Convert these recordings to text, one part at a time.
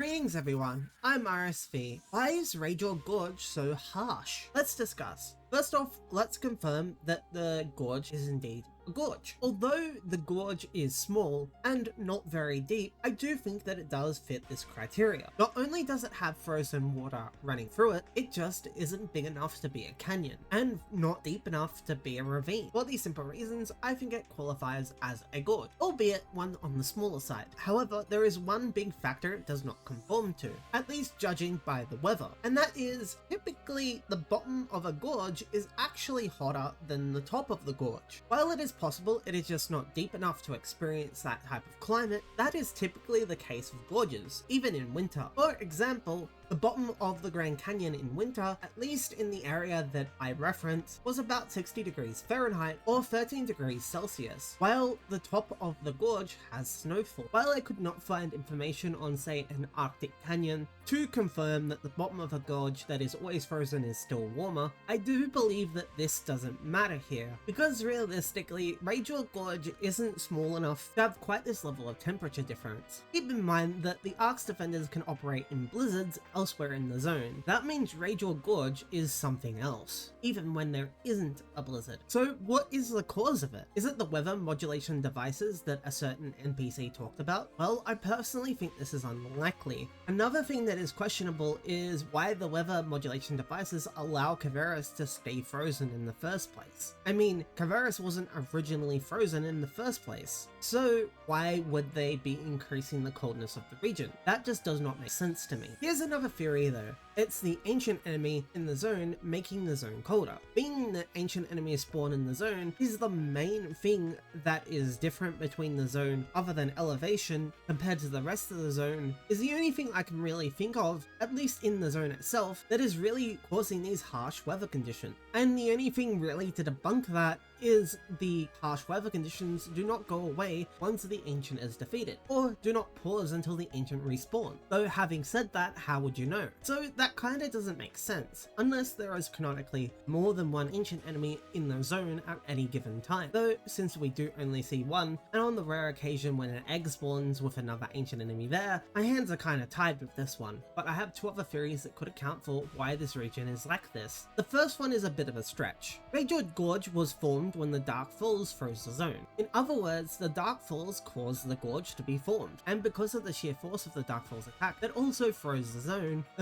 Greetings everyone, I'm RSV. Why is Rayjord Gorge so harsh? Let's discuss. First off, let's confirm that the gorge is indeed a gorge. Although the gorge is small and not very deep, I do think that it does fit this criteria. Not only does it have frozen water running through it, it just isn't big enough to be a canyon and not deep enough to be a ravine. For these simple reasons, I think it qualifies as a gorge, albeit one on the smaller side. However, there is one big factor it does not conform to, at least judging by the weather, and that is typically the bottom of a gorge is actually hotter than the top of the gorge. While it is possible it is just not deep enough to experience that type of climate, that is typically the case with gorges, even in winter. For example, the bottom of the Grand Canyon in winter, at least in the area that I reference, was about 60 degrees Fahrenheit or 13 degrees Celsius, while the top of the gorge has snowfall. While I could not find information on, say, an Arctic canyon to confirm that the bottom of a gorge that is always frozen is still warmer, I do believe that this doesn't matter here, because realistically, Rayjord Gorge isn't small enough to have quite this level of temperature difference. Keep in mind that the Ark's defenders can operate in blizzards elsewhere in the zone. That means Rayjord Gorge is something else, even when there isn't a blizzard. So what is the cause of it? Is it the weather modulation devices that a certain NPC talked about? Well, I personally think this is unlikely. Another thing that is questionable is why the weather modulation devices allow Kavaris to stay frozen in the first place. I mean, Kavaris wasn't originally frozen in the first place, so why would they be increasing the coldness of the region? That just does not make sense to me. Here's another theory though. It's the ancient enemy in the zone making the zone colder. Being that ancient enemies spawn in the zone is the main thing that is different between the zone other than elevation compared to the rest of the zone, is the only thing I can really think of, at least in the zone itself, that is really causing these harsh weather conditions. And the only thing really to debunk that is the harsh weather conditions do not go away once the ancient is defeated, or do not pause until the ancient respawn. Though having said that, how would you know? So that kinda doesn't make sense, unless there is canonically more than one ancient enemy in the zone at any given time. Though since we do only see one, and on the rare occasion when an egg spawns with another ancient enemy there, my hands are kinda tied with this one. But I have two other theories that could account for why this region is like this. The first one is a bit of a stretch. Rayjord Gorge was formed when the Dark Falls froze the zone. In other words, the Dark Falls caused the gorge to be formed, and because of the sheer force of the Dark Falls attack that also froze the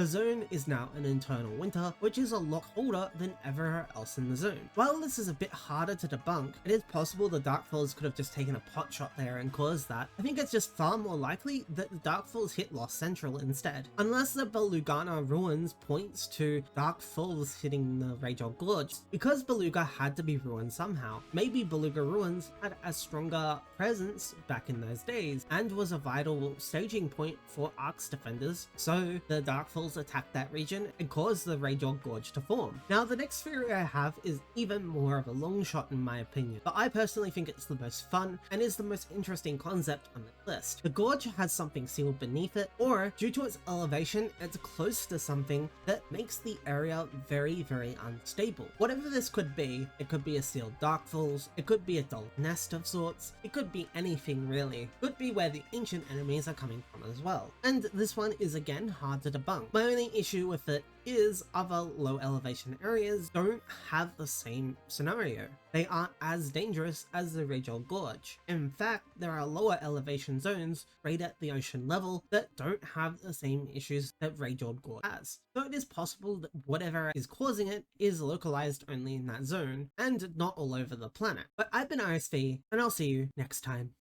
zone is now an internal winter, which is a lot colder than everywhere else in the zone. While this is a bit harder to debunk, it is possible the Dark Falls could have just taken a pot shot there and caused that. I think it's just far more likely that the Dark Falls hit Lost Central instead, unless the Beluga ruins points to Dark Falls hitting the Rayjord Gorge. Because Beluga had to be ruined somehow, maybe Beluga ruins had a stronger presence back in those days and was a vital staging point for Ark's defenders, so the Dark Falls attacked that region and caused the Rayjord Gorge to form. Now the next theory I have is even more of a long shot in my opinion, but I personally think it's the most fun and is the most interesting concept on the list. The gorge has something sealed beneath it, or due to its elevation, it's close to something that makes the area very, very unstable. Whatever this could be, it could be a sealed Dark Falls, it could be a dull nest of sorts, it could be anything really. It could be where the ancient enemies are coming from as well. And this one is again hard to debunk. My only issue with it is other low elevation areas don't have the same scenario. They aren't as dangerous as the Rayjord Gorge. In fact, there are lower elevation zones right at the ocean level that don't have the same issues that Rayjord Gorge has. So it is possible that whatever is causing it is localized only in that zone and not all over the planet. But I've been RSV, and I'll see you next time.